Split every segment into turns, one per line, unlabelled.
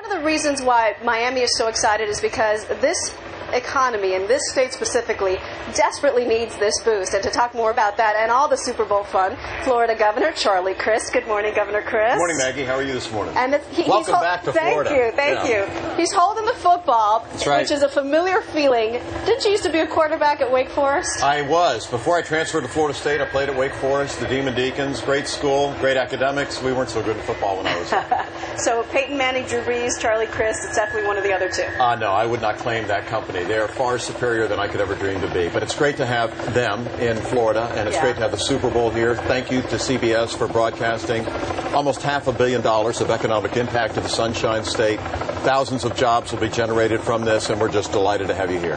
One of the reasons why Miami is so excited is because this economy, and this state specifically, desperately needs this boost. And to talk more about that and all the Super Bowl fun, Florida Governor Charlie Crist. Good morning, Governor Crist.
Good morning, Maggie. How are you this morning?
And
welcome back to Florida.
Thank you. He's holding the football,
That's right.
which is a familiar feeling. Didn't you used to be a quarterback at Wake Forest?
I was. Before I transferred to Florida State, I played at Wake Forest, the Demon Deacons. Great school, great academics. We weren't so good at football when I was there.
So Peyton Manning, Drew Brees, Charlie Crist, it's definitely one of the other two.
No, I would not claim that company. They are far superior than I could ever dream to be. But it's great to have them in Florida, and it's great to have the Super Bowl here. Thank you to CBS for broadcasting. Almost $500 million of economic impact to the Sunshine State. Thousands of jobs will be generated from this, and we're just delighted to have you here.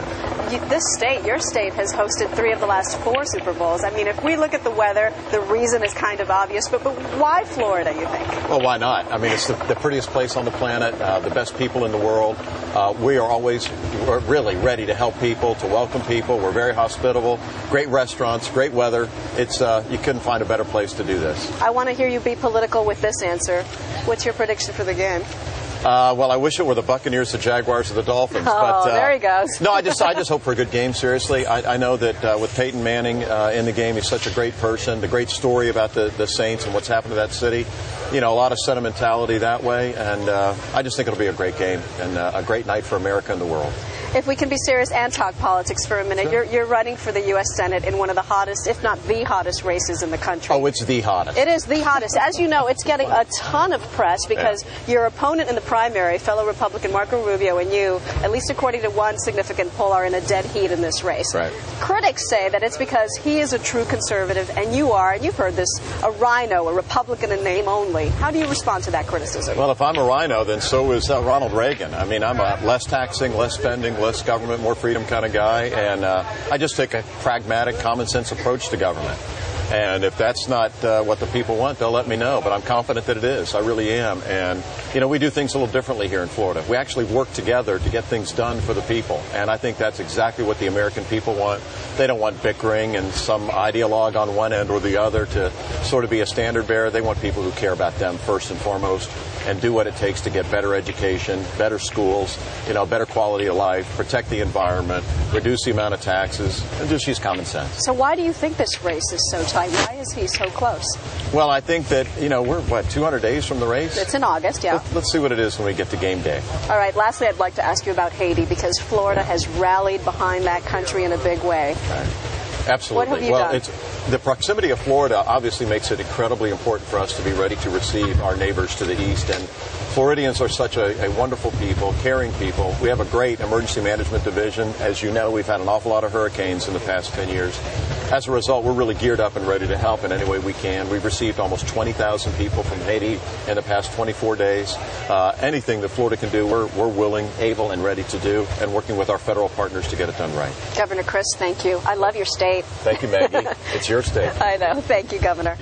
This state, your state, has hosted 3 of the last 4 Super Bowls. I mean, if we look at the weather, the reason is kind of obvious, but why Florida, you think?
Well, why not? I mean, it's the prettiest place on the planet, the best people in the world. We are always really ready to help people, to welcome people. We're very hospitable, great restaurants, great weather. It's you couldn't find a better place to do this.
I want to hear you be political with this answer. What's your prediction for the game?
Well, I wish it were the Buccaneers, the Jaguars, or the Dolphins.
Oh,
but,
there he goes.
No, I just hope for a good game, seriously. I know that with Peyton Manning in the game, he's such a great person. The great story about the Saints and what's happened to that city. You know, a lot of sentimentality that way. And I just think it'll be a great game and a great night for America and the world.
If we can be serious and talk politics for a minute,
Sure.
you're running for the U.S. Senate in one of the hottest, if not the hottest, races in the country.
Oh, it's the hottest.
It is the hottest. As you know, it's getting a ton of press because your opponent in the primary, fellow Republican Marco Rubio, and you, at least according to one significant poll, are in a dead heat in this race.
Right.
Critics say that it's because he is a true conservative and you are, and you've heard this, a rhino, a Republican in name only. How do you respond to that criticism?
Well, if I'm a rhino, then so is Ronald Reagan. I mean, I'm a less taxing, less spending, less government, more freedom kind of guy, and I just take a pragmatic, common sense approach to government. And if that's not what the people want, they'll let me know. But I'm confident that it is. I really am. And, you know, we do things a little differently here in Florida. We actually work together to get things done for the people. And I think that's exactly what the American people want. They don't want bickering and some ideologue on one end or the other to sort of be a standard bearer. They want people who care about them first and foremost and do what it takes to get better education, better schools, you know, better quality of life, protect the environment, reduce the amount of taxes, and just use common sense.
So why do you think this race is so tight? Why is he so close?
Well, I think that, you know, we're, 200 days from the race?
It's in August, yeah.
Let's see what it is when we get to game day.
All right, lastly, I'd like to ask you about Haiti because Florida has rallied behind that country in a big way.
Right. Absolutely.
What have you done?
The proximity of Florida obviously makes it incredibly important for us to be ready to receive our neighbors to the east. And Floridians are such a wonderful people, caring people. We have a great emergency management division. As you know, we've had an awful lot of hurricanes in the past 10 years. As a result, we're really geared up and ready to help in any way we can. We've received almost 20,000 people from Haiti in the past 24 days. Anything that Florida can do, we're willing, able, and ready to do, and working with our federal partners to get it done right.
Governor Crist, thank you. I love your state.
Thank you, Maggie. It's your state.
I know. Thank you, Governor.